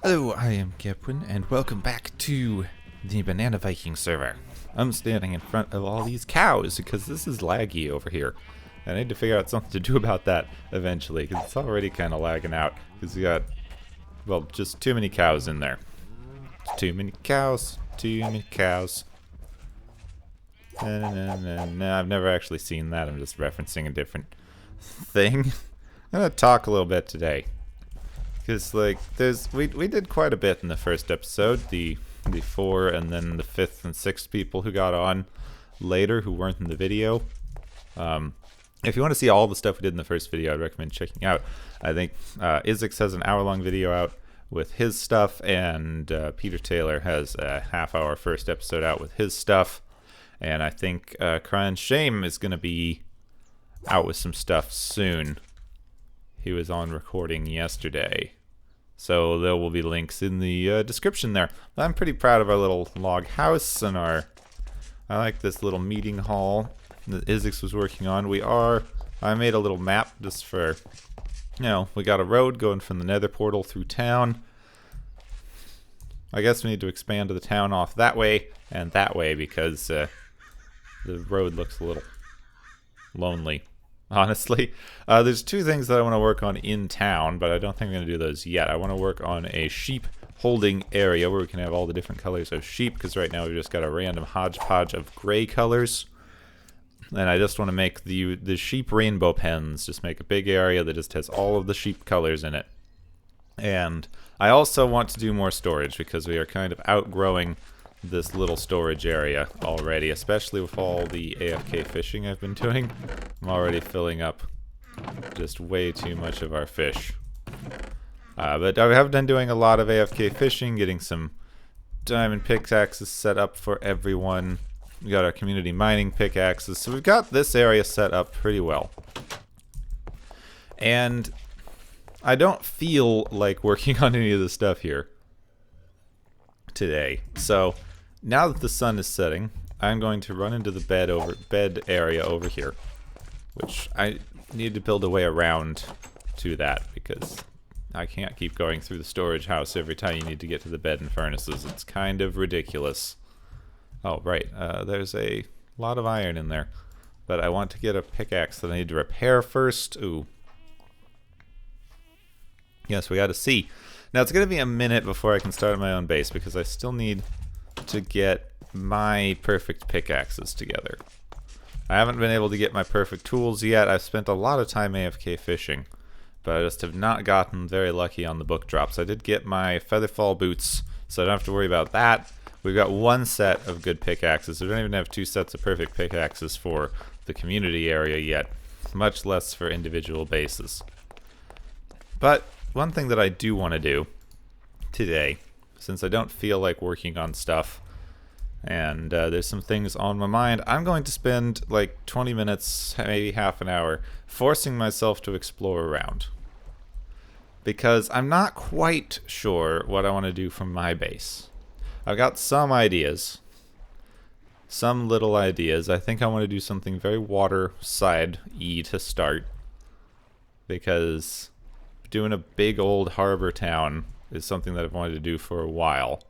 Hello, I am Gepwin, and welcome back to the Banana Viking server. I'm standing in front of all these cows because this is laggy over here. I need to figure out something to do about that eventually, because it's already kind of lagging out, because we got, well, just too many cows in there. Too many cows, too many cows. No, I've never actually seen that, I'm just referencing a different thing. I'm going to talk a little bit today. Because, like, we did quite a bit in the first episode, the 4 and then the 5th and 6th people who got on later who weren't in the video. If you want to see all the stuff we did in the first video, I'd recommend checking out. I think Isix has an hour-long video out with his stuff, and Peter Taylor has a half-hour first episode out with his stuff. And I think Crying Shame is going to be out with some stuff soon. He was on recording yesterday. So there will be links in the description there. But I'm pretty proud of our little log house and I like this little meeting hall that Isix was working on. I made a little map just for, we got a road going from the nether portal through town. I guess we need to expand to the town off that way and that way because the road looks a little lonely. Honestly, there's two things that I want to work on in town, but I don't think I'm going to do those yet. I want to work on a sheep holding area where we can have all the different colors of sheep, because right now we've just got a random hodgepodge of gray colors. And I just want to make the sheep rainbow pens, just make a big area that just has all of the sheep colors in it. And I also want to do more storage, because we are kind of outgrowing this little storage area already, especially with all the AFK fishing I've been doing. I'm already filling up just way too much of our fish. But I have been doing a lot of AFK fishing, getting some diamond pickaxes set up for everyone. We got our community mining pickaxes, so we've got this area set up pretty well. And I don't feel like working on any of the stuff here today, so now that the sun is setting, I'm going to run into the bed area over here, which I need to build a way around to that because I can't keep going through the storage house every time you need to get to the bed and furnaces. It's kind of ridiculous. Oh, right, there's a lot of iron in there, but I want to get a pickaxe that I need to repair first. Ooh. Yes, we got to see. Now, it's going to be a minute before I can start my own base because I still need to get my perfect pickaxes together. I haven't been able to get my perfect tools yet. I've spent a lot of time AFK fishing, but I just have not gotten very lucky on the book drops. I did get my featherfall boots, so I don't have to worry about that. We've got one set of good pickaxes. We don't even have two sets of perfect pickaxes for the community area yet, much less for individual bases. But one thing that I do want to do today, since I don't feel like working on stuff, and there's some things on my mind, I'm going to spend like 20 minutes, maybe half an hour, forcing myself to explore around. Because I'm not quite sure what I want to do from my base. I've got some ideas. Some little ideas. I think I want to do something very waterside-y to start. Because doing a big old harbor town is something that I've wanted to do for a while.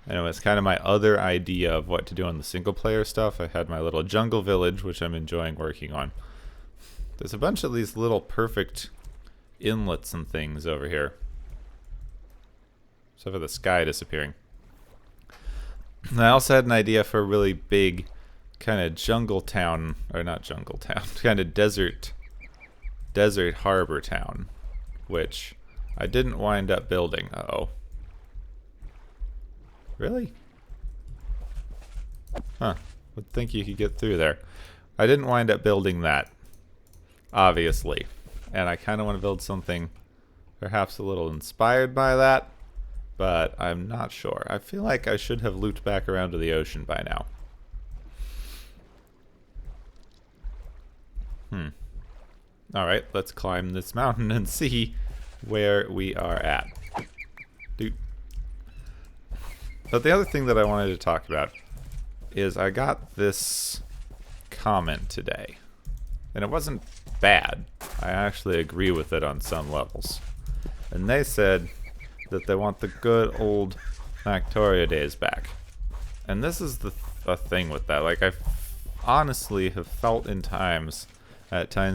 And it was kind of my other idea of what to do on the single player stuff. I had my little jungle village, which I'm enjoying working on. There's a bunch of these little perfect inlets and things over here. Except for the sky disappearing. And I also had an idea for a really big kind of jungle town, or not jungle town, kind of desert harbor town, which I didn't wind up building. Uh-oh. Really? Huh. Would think you could get through there. I didn't wind up building that, obviously. And I kind of want to build something perhaps a little inspired by that, but I'm not sure. I feel like I should have looped back around to the ocean by now. Alright, let's climb this mountain and see where we are at. Dude. But the other thing that I wanted to talk about is I got this comment today. And it wasn't bad. I actually agree with it on some levels. And they said, that they want the good old Factorio days back. And this is the thing with that. Like, I honestly have felt at times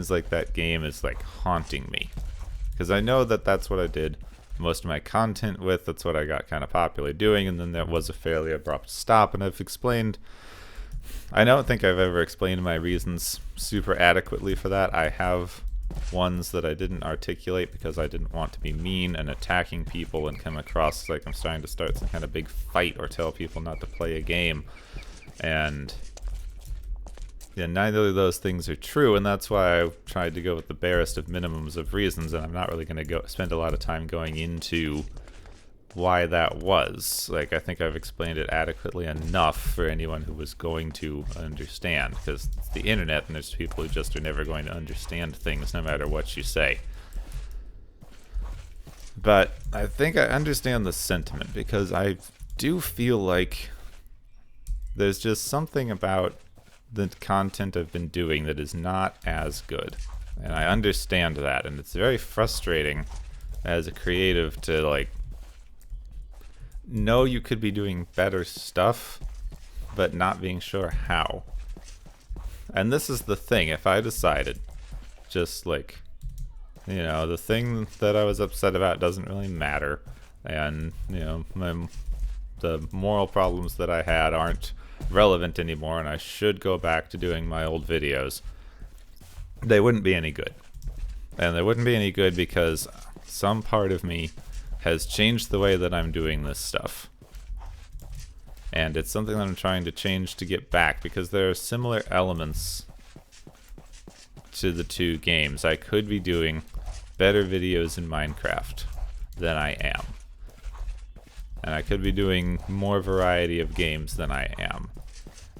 like that game is like haunting me. Because I know that that's what I did most of my content with, that's what I got kind of popular doing, and then there was a fairly abrupt stop, and I don't think I've ever explained my reasons super adequately for that. I have ones that I didn't articulate because I didn't want to be mean and attacking people and come across like I'm starting to start some kind of big fight or tell people not to play a game. And yeah, neither of those things are true, and that's why I tried to go with the barest of minimums of reasons, and I'm not really going to spend a lot of time going into why that was. Like, I think I've explained it adequately enough for anyone who was going to understand, because it's the internet and there's people who just are never going to understand things no matter what you say. But I think I understand the sentiment, because I do feel like there's just something about the content I've been doing that is not as good. And I understand that, and it's very frustrating as a creative to, like, know you could be doing better stuff, but not being sure how. And this is the thing, if I decided, just like, you know, the thing that I was upset about doesn't really matter, and, you know, the moral problems that I had aren't relevant anymore, and I should go back to doing my old videos, they wouldn't be any good. And they wouldn't be any good because some part of me has changed the way that I'm doing this stuff. And it's something that I'm trying to change to get back, because there are similar elements to the two games. I could be doing better videos in Minecraft than I am. And I could be doing more variety of games than I am.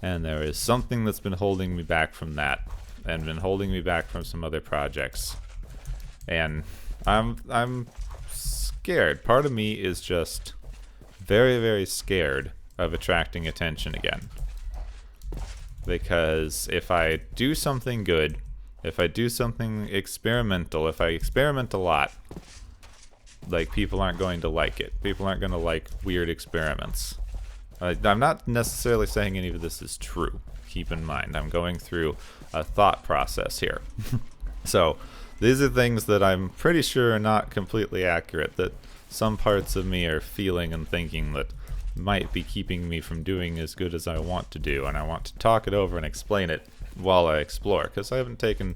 And there is something that's been holding me back from that, and been holding me back from some other projects. And I'm scared. Part of me is just very, very scared of attracting attention again. Because if I do something good, if I do something experimental, if I experiment a lot, like, people aren't going to like it. People aren't going to like weird experiments. I'm not necessarily saying any of this is true. Keep in mind, I'm going through a thought process here. So, these are things that I'm pretty sure are not completely accurate, that some parts of me are feeling and thinking that might be keeping me from doing as good as I want to do, and I want to talk it over and explain it while I explore, because I haven't taken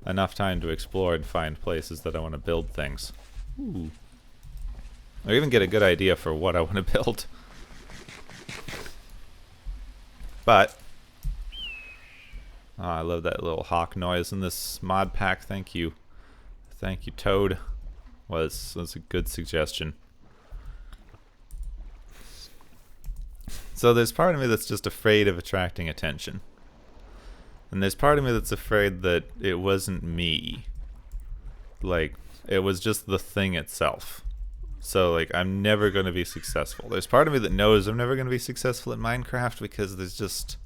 enough time to explore and find places that I want to build things. Ooh. Or even get a good idea for what I want to build. But oh, I love that little hawk noise in this mod pack. Thank you. Thank you, Toad. Was a good suggestion. So there's part of me that's just afraid of attracting attention. And there's part of me that's afraid that it wasn't me. Like, it was just the thing itself. So, like, I'm never going to be successful. There's part of me that knows I'm never going to be successful in Minecraft, because there's just...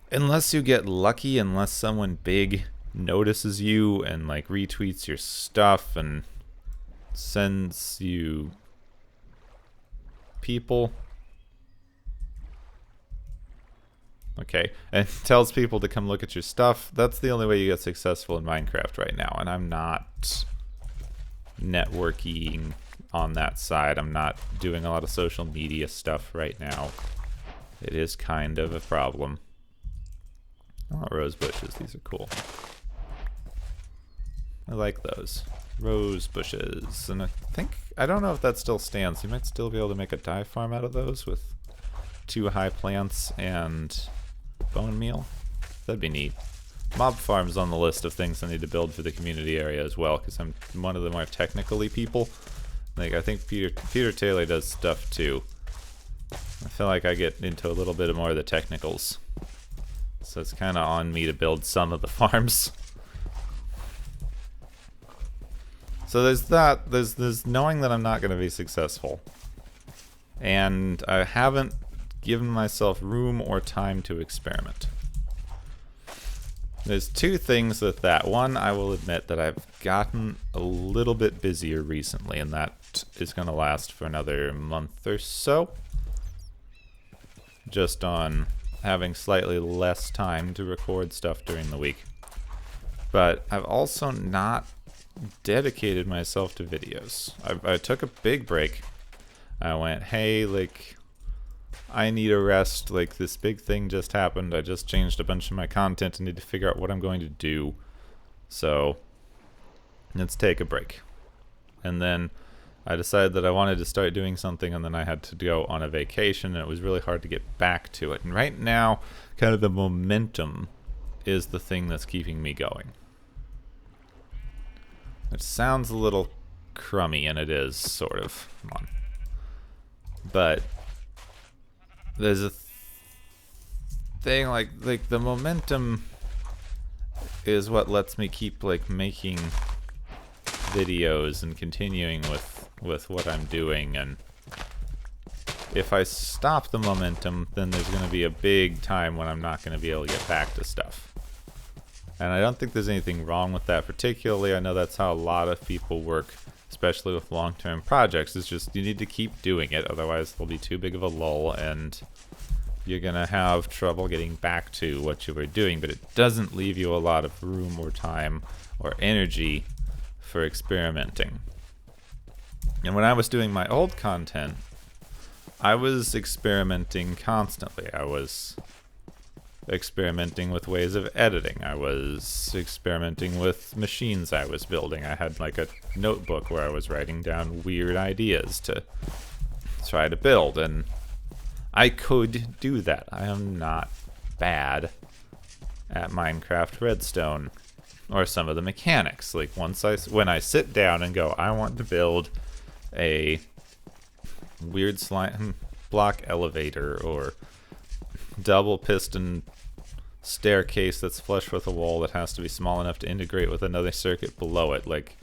unless you get lucky, unless someone big notices you and, like, retweets your stuff and sends you people... okay, and tells people to come look at your stuff, that's the only way you get successful in Minecraft right now, and I'm not networking on that side. I'm not doing a lot of social media stuff right now. It is kind of a problem. Oh, rose bushes, these are cool. I like those. Rose bushes, and I don't know if that still stands. You might still be able to make a dye farm out of those with 2 high plants and bone meal. That'd be neat. Mob farm's on the list of things I need to build for the community area as well, because I'm one of the more technically people. Like, I think Peter Taylor does stuff too. I feel like I get into a little bit more of the technicals. So it's kind of on me to build some of the farms. So there's that. There's knowing that I'm not going to be successful. And I haven't given myself room or time to experiment. There's two things with that. One, I will admit that I've gotten a little bit busier recently, and that is going to last for another month or so. Just on having slightly less time to record stuff during the week. But I've also not dedicated myself to videos. I took a big break. I went, hey, like, I need a rest. Like, this big thing just happened. I just changed a bunch of my content. I need to figure out what I'm going to do. So, let's take a break. And then I decided that I wanted to start doing something, and then I had to go on a vacation, and it was really hard to get back to it. And right now, kind of the momentum is the thing that's keeping me going. It sounds a little crummy, and it is, sort of. Come on. But there's a thing, like the momentum is what lets me keep, like, making videos and continuing with what I'm doing. And if I stop the momentum, then there's going to be a big time when I'm not going to be able to get back to stuff. And I don't think there's anything wrong with that particularly. I know that's how a lot of people work, especially with long-term projects. It's just you need to keep doing it, otherwise there'll be too big of a lull and you're going to have trouble getting back to what you were doing. But it doesn't leave you a lot of room or time or energy for experimenting. And when I was doing my old content, I was experimenting constantly. I was experimenting with ways of editing. I was experimenting with machines I was building. I had like a notebook where I was writing down weird ideas to try to build, and I could do that. I am not bad at Minecraft Redstone or some of the mechanics. Like when I sit down and go, I want to build a weird slime block elevator or double piston staircase that's flush with a wall that has to be small enough to integrate with another circuit below it. Like,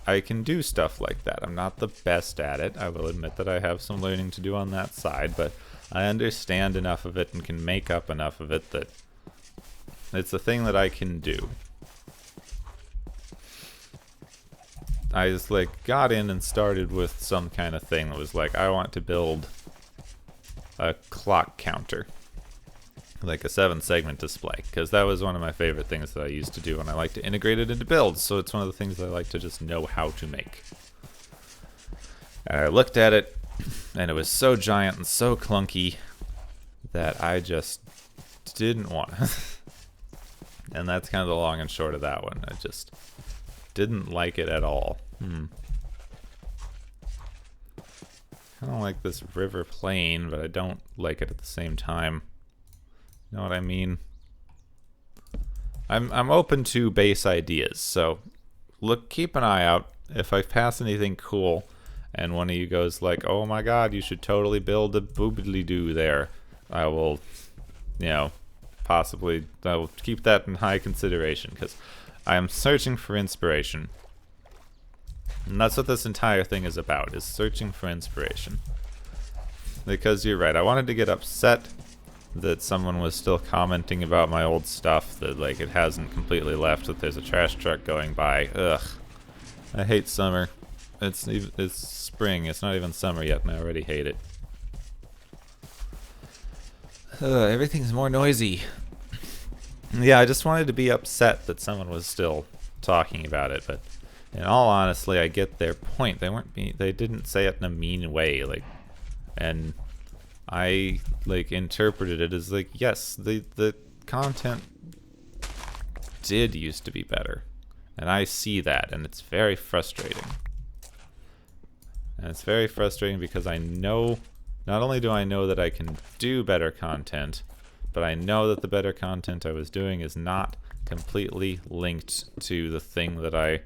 I can do stuff like that. I'm not the best at it. I will admit that I have some learning to do on that side, but I understand enough of it and can make up enough of it that it's a thing that I can do. I just like got in and started with some kind of thing that was like, I want to build a clock counter, like a 7-segment display, because that was one of my favorite things that I used to do, and I like to integrate it into builds, so it's one of the things that I like to just know how to make. And I looked at it, and it was so giant and so clunky that I just didn't want it. And that's kind of the long and short of that one. I just didn't like it at all. I don't like this river plain, but I don't like it at the same time. You know what I mean? I'm open to base ideas, so keep an eye out. If I pass anything cool and one of you goes like, oh my god, you should totally build a boobly-doo there, I will, possibly, I will keep that in high consideration, because I am searching for inspiration. And that's what this entire thing is about, is searching for inspiration. Because you're right, I wanted to get upset that someone was still commenting about my old stuff, that like it hasn't completely left, that there's a trash truck going by. Ugh. I hate summer. It's spring, it's not even summer yet, and I already hate it. Everything's more noisy. Yeah, I just wanted to be upset that someone was still talking about it, but in all honesty, I get their point. They didn't say it in a mean way, like, and I like interpreted it as like, yes, the content did used to be better, and I see that, and it's very frustrating. And it's very frustrating because I know, not only do I know that I can do better content, but I know that the better content I was doing is not completely linked to the thing that I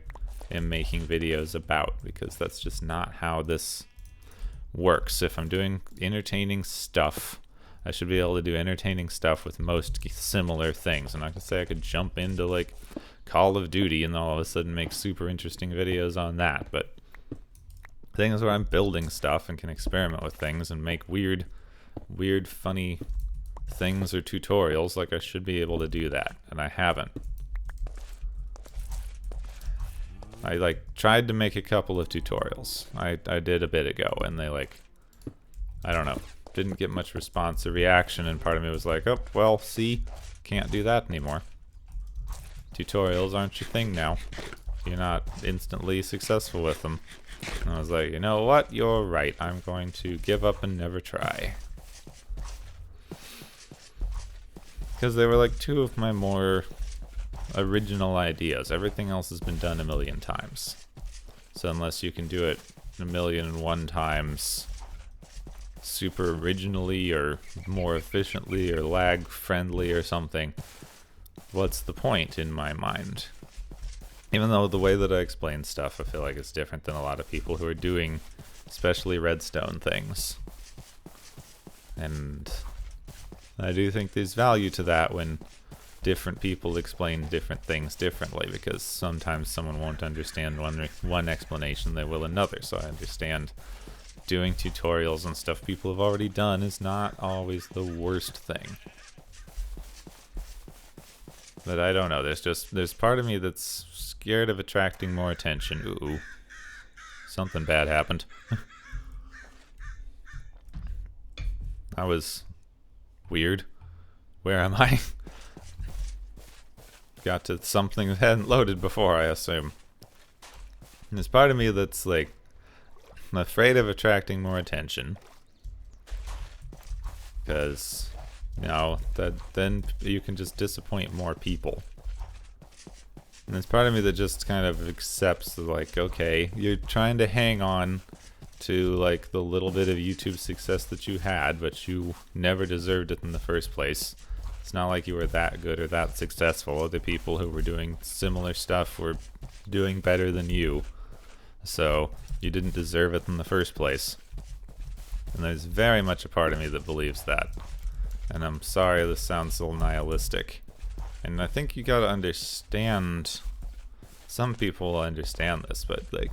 am making videos about, because that's just not how this works. If I'm doing entertaining stuff, I should be able to do entertaining stuff with most similar things. I'm not gonna say I could jump into like Call of Duty and all of a sudden make super interesting videos on that, but things where I'm building stuff and can experiment with things and make weird, funny things or tutorials, like I should be able to do that, and I haven't. I like tried to make a couple of tutorials. I did a bit ago, and they like, I don't know, didn't get much response or reaction, and part of me was like, oh, well, see, can't do that anymore. Tutorials aren't your thing now. You're not instantly successful with them. And I was like, you know what, you're right. I'm going to give up and never try. Because they were like two of my more original ideas. Everything else has been done a million times. So unless you can do it 1,000,001 times super originally or more efficiently or lag friendly or something, what's the point in my mind? Even though the way that I explain stuff, I feel like it's different than a lot of people who are doing especially redstone things. And I do think there's value to that when different people explain different things differently, because sometimes someone won't understand one explanation, they will another. So I understand doing tutorials and stuff people have already done is not always the worst thing. But I don't know, there's part of me that's scared of attracting more attention. Ooh, something bad happened. That was weird. Where am I? Got to something that hadn't loaded before, I assume. And there's part of me that's like, I'm afraid of attracting more attention. Because, you know, then you can just disappoint more people. And there's part of me that just kind of accepts, like, okay, you're trying to hang on to, like, the little bit of YouTube success that you had, but you never deserved it in the first place. It's not like you were that good or that successful. Other people who were doing similar stuff were doing better than you. So you didn't deserve it in the first place. And there's very much a part of me that believes that. And I'm sorry this sounds so nihilistic. And I think you gotta understand, some people will understand this, but like,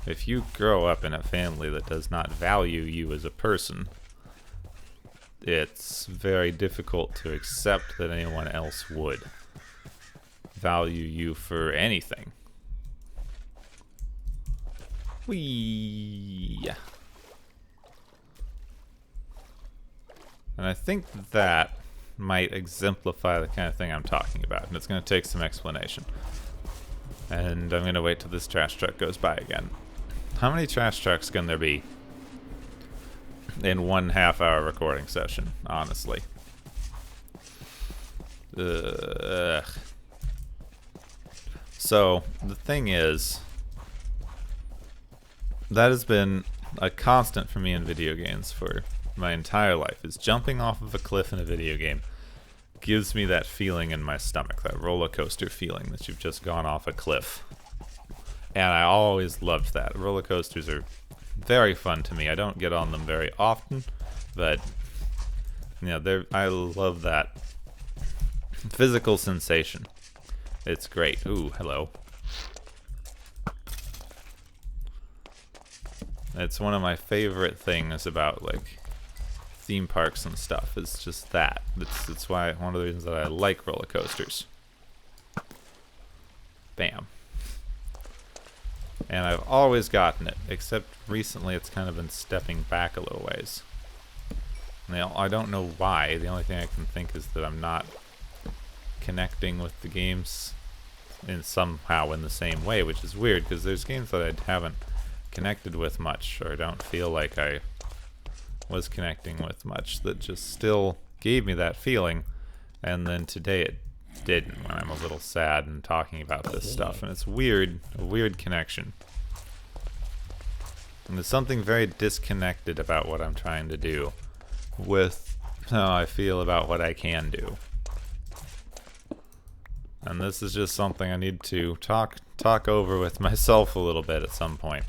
if you grow up in a family that does not value you as a person, it's very difficult to accept that anyone else would value you for anything. Whee! And I think that might exemplify the kind of thing I'm talking about, and it's going to take some explanation. And I'm going to wait till this trash truck goes by again. How many trash trucks can there be in 1.5 hour recording session, honestly? Ugh. So, the thing is, that has been a constant for me in video games for my entire life, is jumping off of a cliff in a video game gives me that feeling in my stomach, that roller coaster feeling that you've just gone off a cliff. And I always loved that. Roller coasters are very fun to me. I don't get on them very often, but you know, I love that physical sensation. It's great. Ooh, hello. It's one of my favorite things about like theme parks and stuff. It's just that. It's why one of the reasons that I like roller coasters. Bam. And I've always gotten it, except recently it's kind of been stepping back a little ways. Now, I don't know why. The only thing I can think is that I'm not connecting with the games somehow in the same way, which is weird, because there's games that I haven't connected with much, or don't feel like I was connecting with much, that just still gave me that feeling, and then today it didn't, when I'm a little sad and talking about this stuff. And it's weird, a weird connection. And there's something very disconnected about what I'm trying to do with how I feel about what I can do. And this is just something I need to talk over with myself a little bit at some point,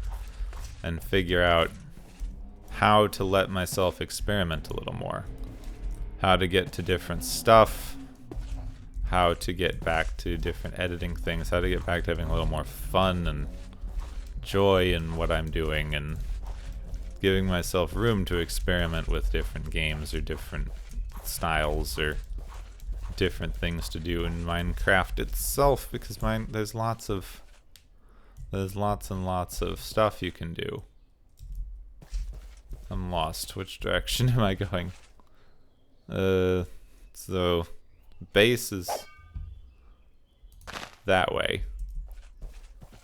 and figure out how to let myself experiment a little more. How to get to different stuff, how to get back to different editing things, how to get back to having a little more fun and joy in what I'm doing, and giving myself room to experiment with different games or different styles or different things to do in Minecraft itself, because there's lots and lots of stuff you can do. I'm lost. Which direction am I going? So base is that way.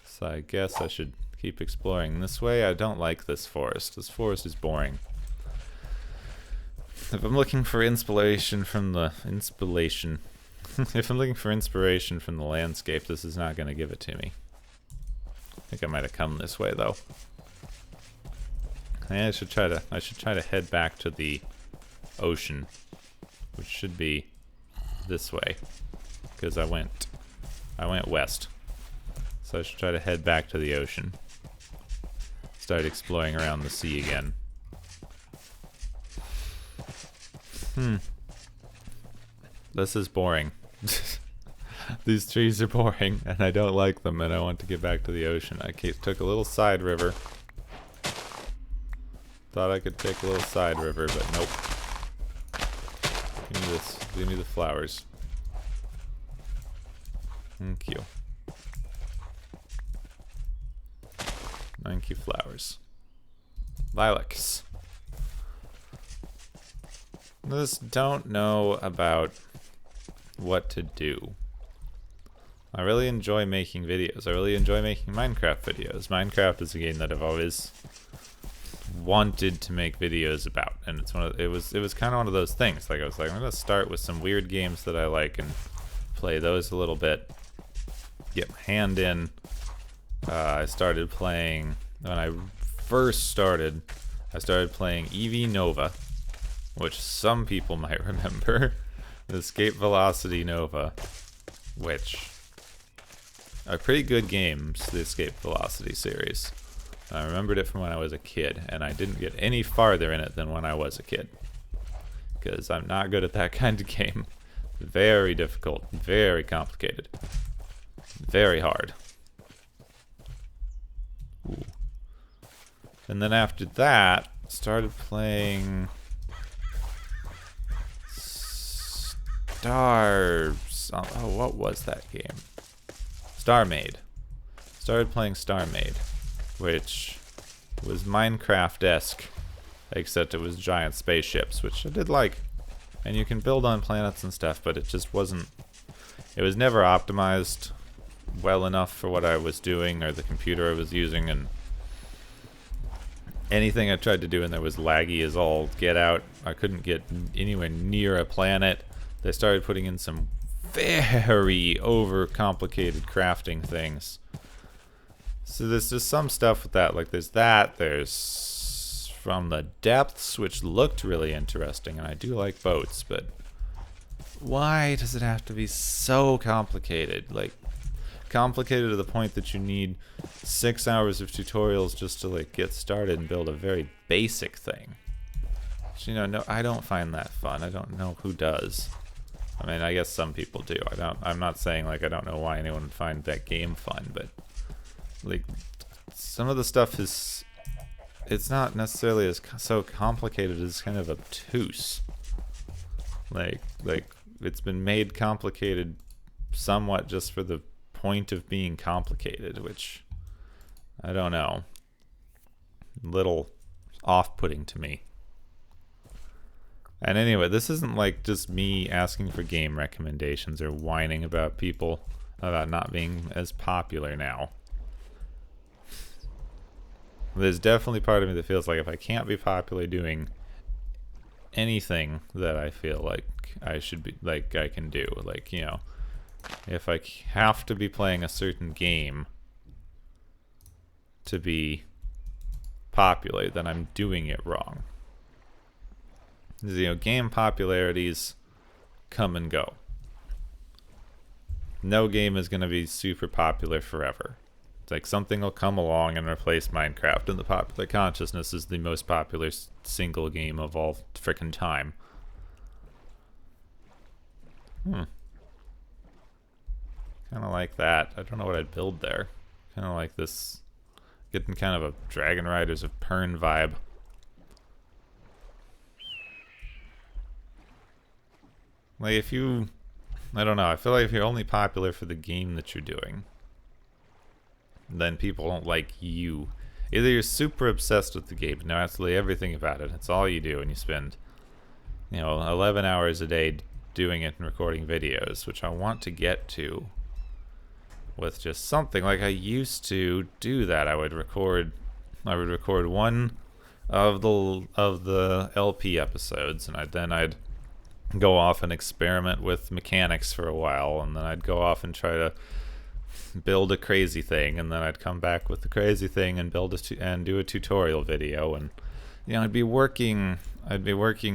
So I guess I should keep exploring this way. I don't like this forest. This forest is boring. If I'm looking for inspiration from the if I'm looking for inspiration from the landscape, this is not going to give it to me. I think I might have come this way though. I should try to head back to the ocean, which should be this way, because I went west. So I should try to head back to the ocean. Start exploring around the sea again. This is boring. These trees are boring, and I don't like them, and I want to get back to the ocean. I took a little side river. Thought I could take a little side river, but nope. Give me this. Give me the flowers. Thank you. Thank you, flowers. Lilacs. Just don't know about what to do. I really enjoy making videos. I really enjoy making Minecraft videos. Minecraft is a game that I've always wanted to make videos about, and it's it was kind of one of those things. Like I was like, I'm gonna start with some weird games that I like and play those a little bit. Get my hand in. I started playing when I first started. I started playing EV Nova, which some people might remember. The Escape Velocity Nova, which are pretty good games. The Escape Velocity series. I remembered it from when I was a kid, and I didn't get any farther in it than when I was a kid, because I'm not good at that kind of game. Very difficult, very complicated, very hard. Ooh. And then after that, started playing Stars. Oh, what was that game? StarMade. Started playing StarMade, which was Minecraft-esque, except it was giant spaceships, which I did like. And you can build on planets and stuff, but it just wasn't... It was never optimized well enough for what I was doing or the computer I was using, and anything I tried to do in there was laggy as all get out. I couldn't get anywhere near a planet. They started putting in some very overcomplicated crafting things. So there's just some stuff with that. Like there's From the Depths, which looked really interesting, and I do like boats, but why does it have to be so complicated? Like, complicated to the point that you need 6 hours of tutorials just to like get started and build a very basic thing. Which, you know, no, I don't find that fun. I don't know who does. I mean, I guess some people do. I'm not saying like I don't know why anyone would find that game fun, but like some of the stuff is, it's not necessarily as so complicated as kind of obtuse. Like it's been made complicated somewhat just for the point of being complicated, which I don't know. Little off-putting to me. And anyway, this isn't like just me asking for game recommendations or whining about people about not being as popular now. There's definitely part of me that feels like if I can't be popular doing anything that I feel like I should be, like I can do, like, you know, if I have to be playing a certain game to be popular, then I'm doing it wrong. You know, game popularities come and go. No game is going to be super popular forever. It's like something will come along and replace Minecraft, and the popular consciousness is the most popular single game of all frickin' time. Kind of like that. I don't know what I'd build there. Kind of like this, getting kind of a Dragon Riders of Pern vibe. Like, if you... I don't know, I feel like if you're only popular for the game that you're doing, then people don't like you. Either you're super obsessed with the game and know absolutely everything about it, it's all you do, and you spend, 11 hours a day doing it and recording videos, which I want to get to with just something. Like, I used to do that. I would record one of the LP episodes, and I'd go off and experiment with mechanics for a while, and then I'd go off and try to build a crazy thing, and then I'd come back with the crazy thing and do a tutorial video, and I'd be working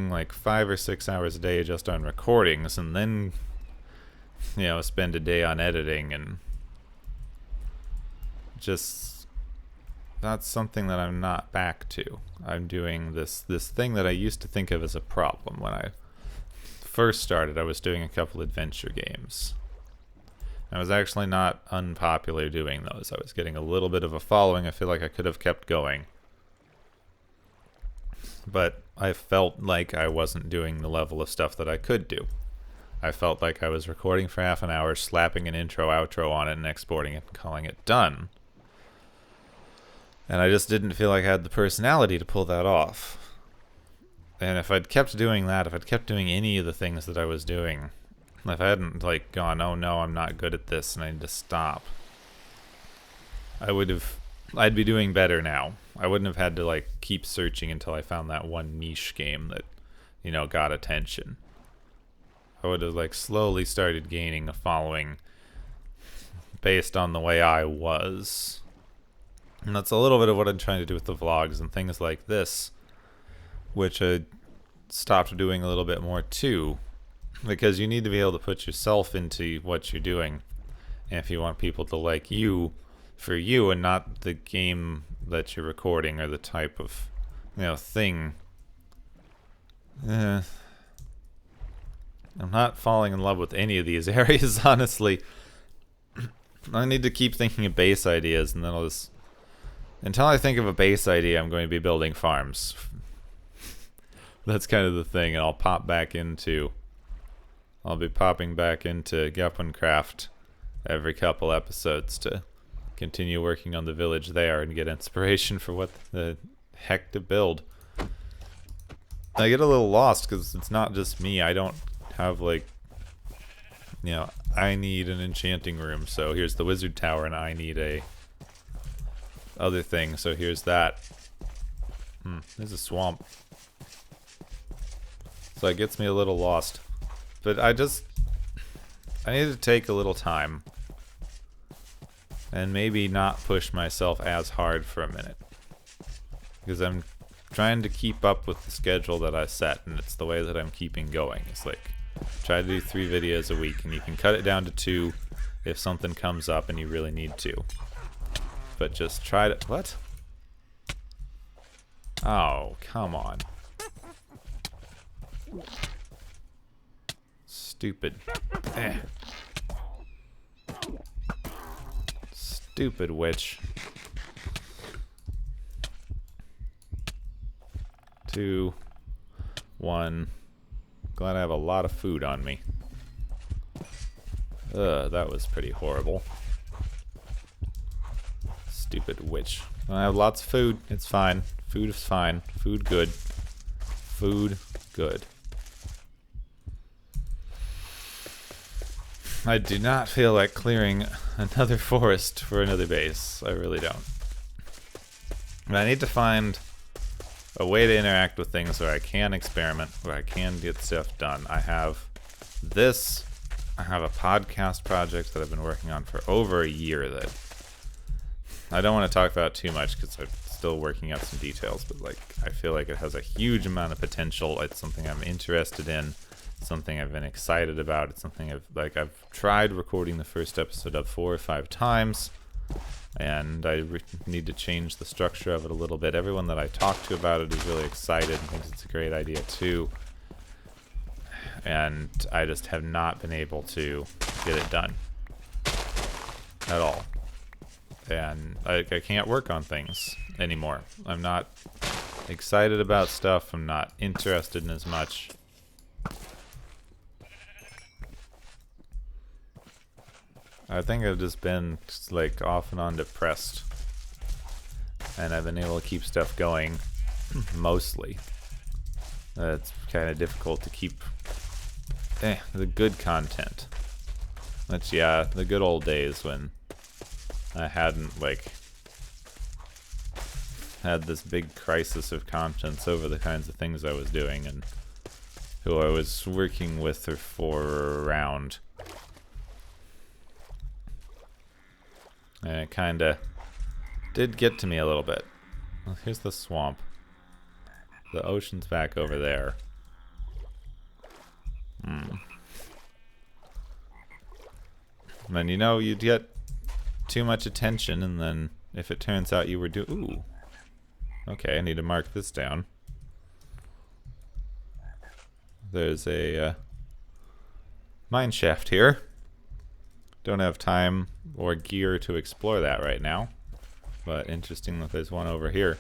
like 5 or 6 hours a day just on recordings, and then spend a day on editing, and just that's something that I'm not back to. I'm doing this thing that I used to think of as a problem. When I first started, I was doing a couple adventure games. I was actually not unpopular doing those. I was getting a little bit of a following. I feel like I could have kept going. But I felt like I wasn't doing the level of stuff that I could do. I felt like I was recording for half an hour, slapping an intro, outro on it, and exporting it and calling it done. And I just didn't feel like I had the personality to pull that off. And if I'd kept doing that, if I'd kept doing any of the things that I was doing, if I hadn't gone, oh no, I'm not good at this and I need to stop, I'd be doing better now. I wouldn't have had to keep searching until I found that one niche game that, got attention. I would have slowly started gaining a following based on the way I was. And that's a little bit of what I'm trying to do with the vlogs and things like this, which I stopped doing a little bit more too, because you need to be able to put yourself into what you're doing, and if you want people to like you for you and not the game that you're recording or the type of thing. I'm not falling in love with any of these areas, honestly. I need to keep thinking of base ideas, and then until I think of a base idea, I'm going to be building farms. That's kind of the thing, and I'll be popping back into Geppencraft every couple episodes to continue working on the village there and get inspiration for what the heck to build. I get a little lost because it's not just me. I don't have I need an enchanting room, so here's the wizard tower, and I need a other thing, so here's that. There's a swamp. So it gets me a little lost. But I need to take a little time and maybe not push myself as hard for a minute, because I'm trying to keep up with the schedule that I set, and it's the way that I'm keeping going. It's try to do 3 videos a week, and you can cut it down to 2 if something comes up and you really need to. But just try to... What? Oh, come on. Stupid. Stupid witch. 2, 1. Glad I have a lot of food on me. That was pretty horrible. Stupid witch. I have lots of food. It's fine. Food is fine. Food good. Food good. I do not feel like clearing another forest for another base. I really don't. But I need to find a way to interact with things where I can experiment, where I can get stuff done. I have this. I have a podcast project that I've been working on for over a year that I don't want to talk about too much because I'm still working out some details, but I feel like it has a huge amount of potential. It's something I'm interested in, something I've been excited about. It's something I've tried recording the first episode of 4 or 5 times, and I need to change the structure of it a little bit. Everyone that I talk to about it is really excited and thinks it's a great idea too, and I just have not been able to get it done at all. And I can't work on things anymore. I'm not excited about stuff. I'm not interested in as much. I think I've just been just, like, off and on depressed. And I've been able to keep stuff going, mostly. It's kind of difficult to keep the good content. That's, yeah, the good old days when I hadn't, like, had this big crisis of conscience over the kinds of things I was doing and who I was working with or for or around. And it kind of did get to me a little bit. Well, here's the swamp. The ocean's back over there. And you know, you'd get too much attention, and then if it turns out you were ooh. Okay, I need to mark this down. There's a mine shaft here. Don't have time or gear to explore that right now. But interesting that there's one over here.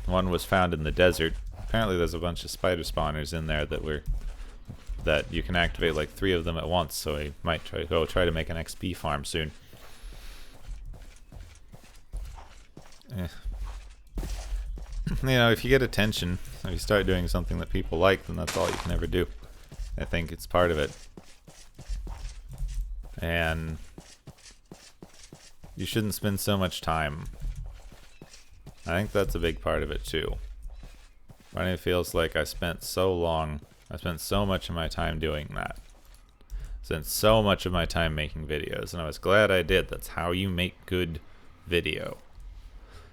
One was found in the desert. Apparently there's a bunch of spider spawners in there that you can activate like 3 of them at once, so I might try to make an XP farm soon. You know, if you get attention, if you start doing something that people like, then that's all you can ever do. I think it's part of it. And you shouldn't spend so much time. I think that's a big part of it too. It feels like I spent so much of my time doing that. Spent so much of my time making videos, and I was glad I did. That's how you make good video.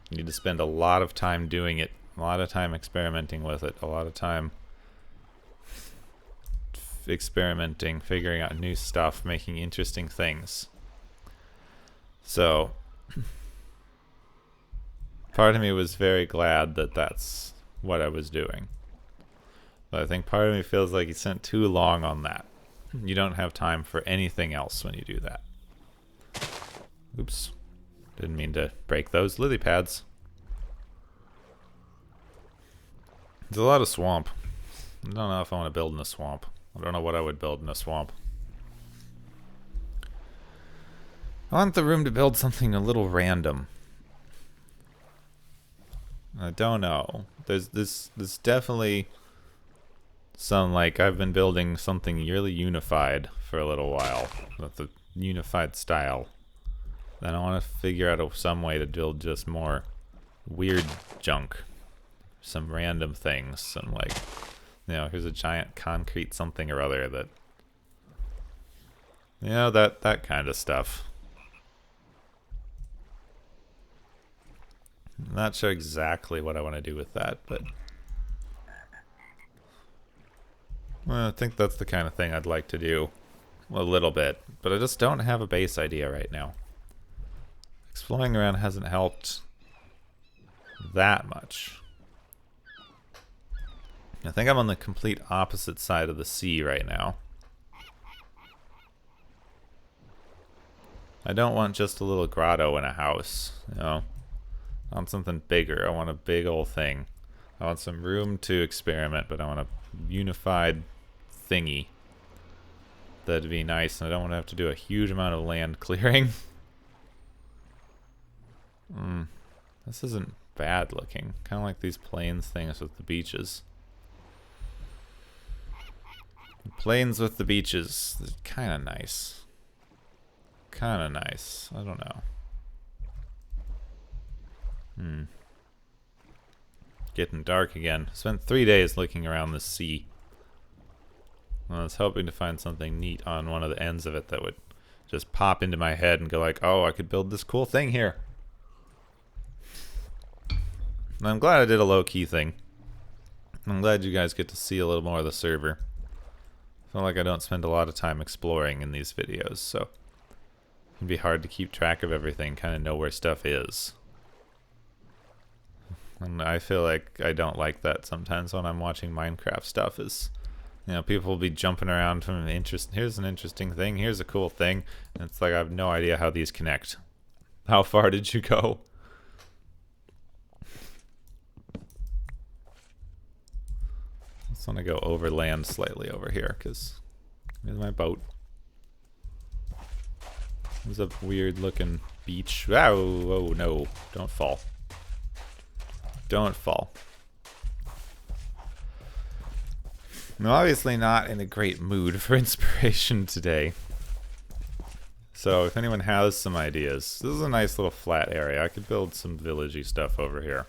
You need to spend a lot of time doing it, a lot of time experimenting with it, a lot of time experimenting, figuring out new stuff, making interesting things. So, part of me was very glad that that's what I was doing. But I think part of me feels like you spent too long on that. You don't have time for anything else when you do that. Oops. Didn't mean to break those lily pads. There's a lot of swamp. I don't know if I want to build in a swamp. I don't know what I would build in a swamp. I want the room to build something a little random. I don't know. There's definitely some, like, I've been building something really unified for a little while. With the unified style. Then I want to figure out some way to build just more weird junk. Some random things. Some, like, you know, here's a giant concrete something or other that, you know, that kind of stuff. I'm not sure exactly what I want to do with that, but well, I think that's the kind of thing I'd like to do a little bit, but I just don't have a base idea right now. Exploring around hasn't helped that much. I think I'm on the complete opposite side of the sea right now. I don't want just a little grotto in a house, you know. I want something bigger. I want a big old thing. I want some room to experiment, but I want a unified thingy. That'd be nice, and I don't want to have to do a huge amount of land clearing. This isn't bad looking. Kind of like these plains things with the beaches. Plains with the beaches. Kind of nice. Kind of nice. I don't know. Getting dark again. Spent 3 days looking around the sea. I was hoping to find something neat on one of the ends of it that would just pop into my head and go like, oh, I could build this cool thing here. And I'm glad I did a low-key thing. I'm glad you guys get to see a little more of the server. I feel like I don't spend a lot of time exploring in these videos, so it can be hard to keep track of everything, kind of know where stuff is. And I feel like I don't like that sometimes when I'm watching Minecraft stuff. Is, you know, people will be jumping around from interest. Here's an interesting thing. Here's a cool thing. And it's like I have no idea how these connect. How far did you go? I just want to go overland slightly over here because here's my boat. There's a weird looking beach. Oh no, don't fall. Don't fall. I'm obviously not in a great mood for inspiration today. So if anyone has some ideas, this is a nice little flat area. I could build some villagey stuff over here.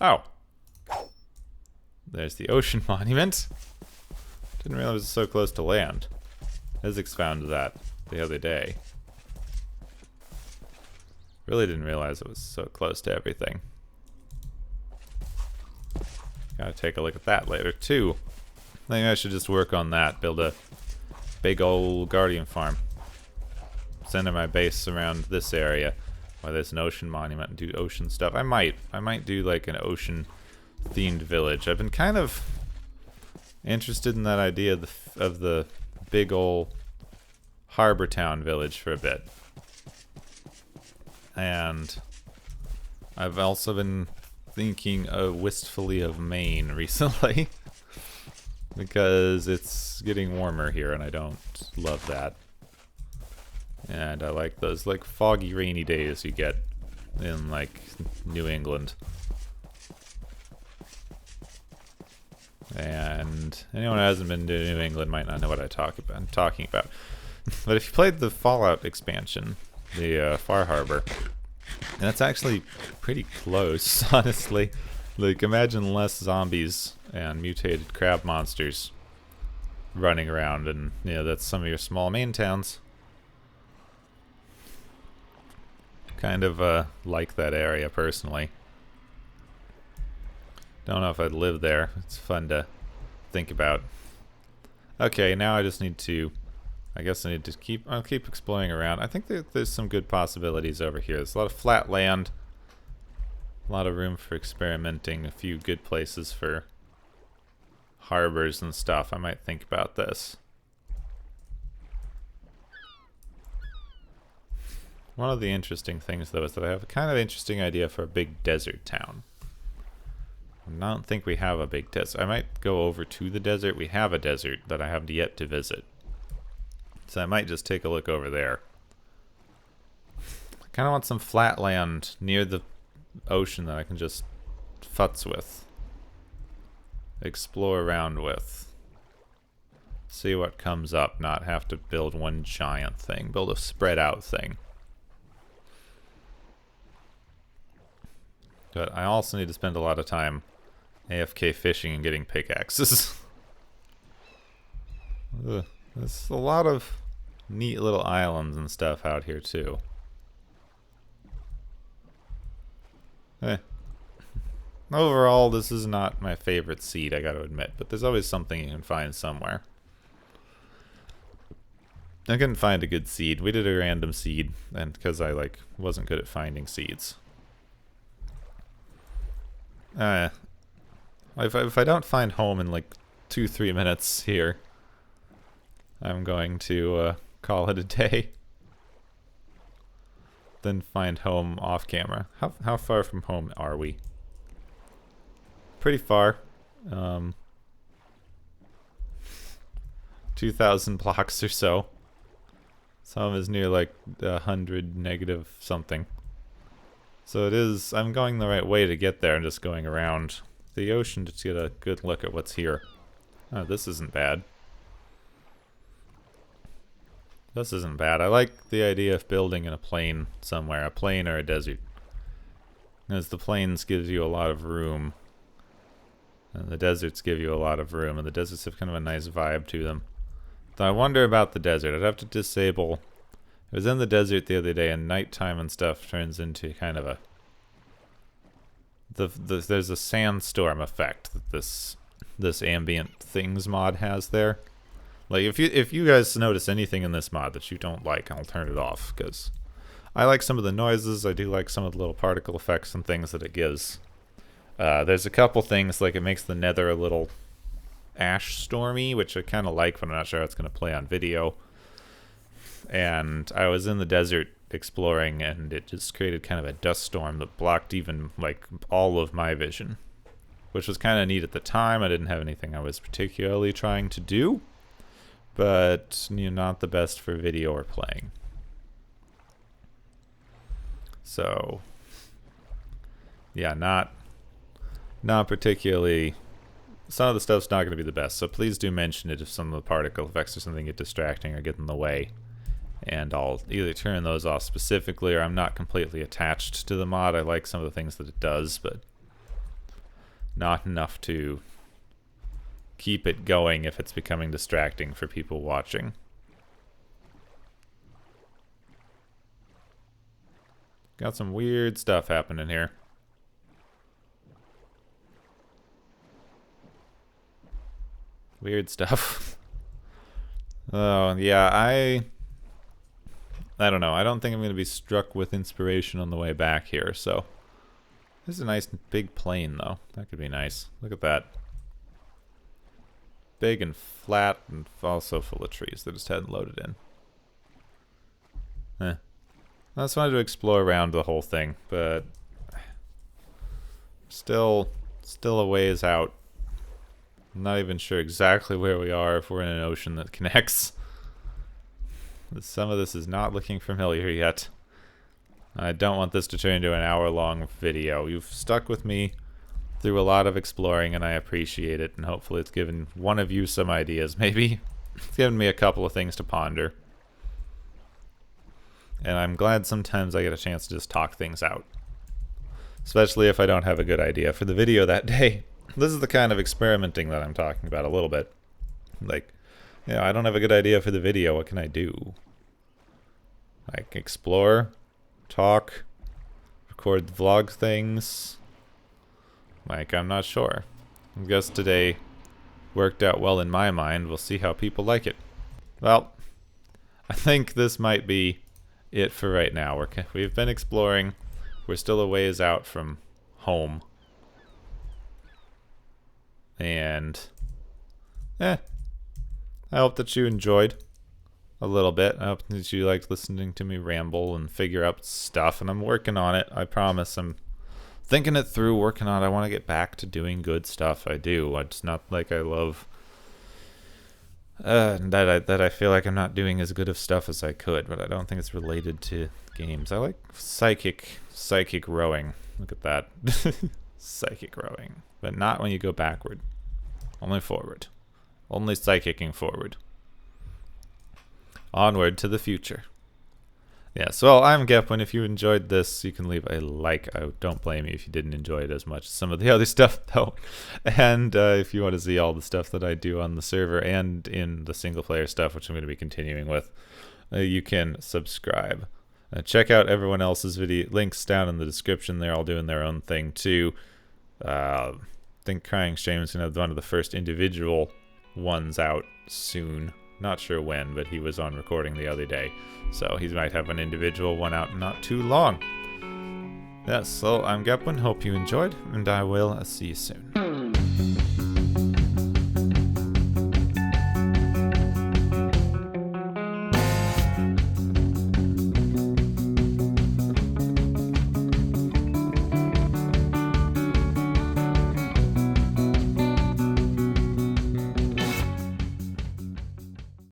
Oh. There's the ocean monument. Didn't realize it was so close to land. Physics found that the other day. Really didn't realize it was so close to everything. Gotta take a look at that later too. I think I should just work on that. Build a big old guardian farm. Center my base around this area where there's an ocean monument and do ocean stuff. I might do like an ocean themed village. I've been kind of interested in that idea of the big old harbor town village for a bit. And I've also been thinking wistfully of Maine recently because it's getting warmer here and I don't love that. And I like those like foggy rainy days you get in like New England. And anyone who hasn't been to New England might not know what I'm talking about. But if you played the Fallout expansion, the Far Harbor, and that's actually pretty close, honestly. Like, imagine less zombies and mutated crab monsters running around, and you know, that's some of your small Maine towns. Kind of like that area personally. Don't know if I'd live there. It's fun to think about. Okay, now I just need to, I guess I need to I'll keep exploring around. I think there's some good possibilities over here. There's a lot of flat land, a lot of room for experimenting, a few good places for harbors and stuff. I might think about this. One of the interesting things, though, is that I have a kind of interesting idea for a big desert town. I don't think we have a big desert. I might go over to the desert. We have a desert that I have yet to visit. So I might just take a look over there. I kind of want some flat land near the ocean that I can just futz with. Explore around with. See what comes up, not have to build one giant thing. Build a spread out thing. But I also need to spend a lot of time AFK fishing and getting pickaxes. There's a lot of neat little islands and stuff out here too. Overall, this is not my favorite seed, I gotta admit, but there's always something you can find somewhere. I couldn't find a good seed. We did a random seed, and because I wasn't good at finding seeds. If I don't find home in like 2-3 minutes here, I'm going to call it a day. Then find home off camera. How far from home are we? Pretty far. 2,000 blocks or so. Some is near like 100 negative something. So it is, I'm going the right way to get there. I'm just going around the ocean to get a good look at what's here. Oh, this isn't bad. This isn't bad. I like the idea of building in a plain somewhere, a plain or a desert. Because the plains gives you a lot of room. And the deserts give you a lot of room, and the deserts have kind of a nice vibe to them. Though I wonder about the desert. I'd have to disable. I was in the desert the other day, and nighttime and stuff turns into kind of a... there's a sandstorm effect that this ambient things mod has there. Like, if you guys notice anything in this mod that you don't like, I'll turn it off, because I like some of the noises. I do like some of the little particle effects and things that it gives. There's a couple things, like it makes the nether a little ash stormy, which I kind of like, but I'm not sure how it's going to play on video. And I was in the desert exploring, and it just created kind of a dust storm that blocked even like all of my vision, which was kind of neat at the time. I didn't have anything I was particularly trying to do, but not the best for video or playing. So, yeah, not particularly. Some of the stuff's not going to be the best, so please do mention it if some of the particle effects or something get distracting or get in the way. And I'll either turn those off specifically, or I'm not completely attached to the mod. I like some of the things that it does, but not enough to keep it going if it's becoming distracting for people watching. Got some weird stuff happening here. Weird stuff. Oh, yeah, I don't know. I don't think I'm going to be struck with inspiration on the way back here, so. This is a nice big plane, though. That could be nice. Look at that. Big and flat and also full of trees that just hadn't loaded in. I just wanted to explore around the whole thing, but still a ways out. I'm not even sure exactly where we are if we're in an ocean that connects. Some of this is not looking familiar yet. I don't want this to turn into an hour-long video. You've stuck with me through a lot of exploring, and I appreciate it, and hopefully it's given one of you some ideas, maybe. It's given me a couple of things to ponder. And I'm glad sometimes I get a chance to just talk things out. Especially if I don't have a good idea for the video that day. This is the kind of experimenting that I'm talking about a little bit. Like, I don't have a good idea for the video. What can I do? Like, explore, talk, record vlog things. Like, I'm not sure. I guess today worked out well in my mind. We'll see how people like it. Well, I think this might be it for right now. We've been exploring. We're still a ways out from home. And, I hope that you enjoyed a little bit. I hope that you liked listening to me ramble and figure out stuff. And I'm working on it. I promise. I'm thinking it through, working on it. I want to get back to doing good stuff. I do. It's not like I love that I feel like I'm not doing as good of stuff as I could, but I don't think it's related to games. I like psychic rowing. Look at that. Psychic rowing. But not when you go backward. Only forward. Only psychicking forward. Onward to the future. Yes, well, I'm Gepwin. If you enjoyed this, you can leave a like. I don't blame you if you didn't enjoy it as much as some of the other stuff, though. And if you want to see all the stuff that I do on the server and in the single-player stuff, which I'm going to be continuing with, you can subscribe. Check out everyone else's video links down in the description. They're all doing their own thing, too. I think Crying Shame is going to have one of the first individual ones out soon. Not sure when, but he was on recording the other day. So he might have an individual one out not too long. Yes, so I'm Gepwin. Hope you enjoyed, and I will see you soon.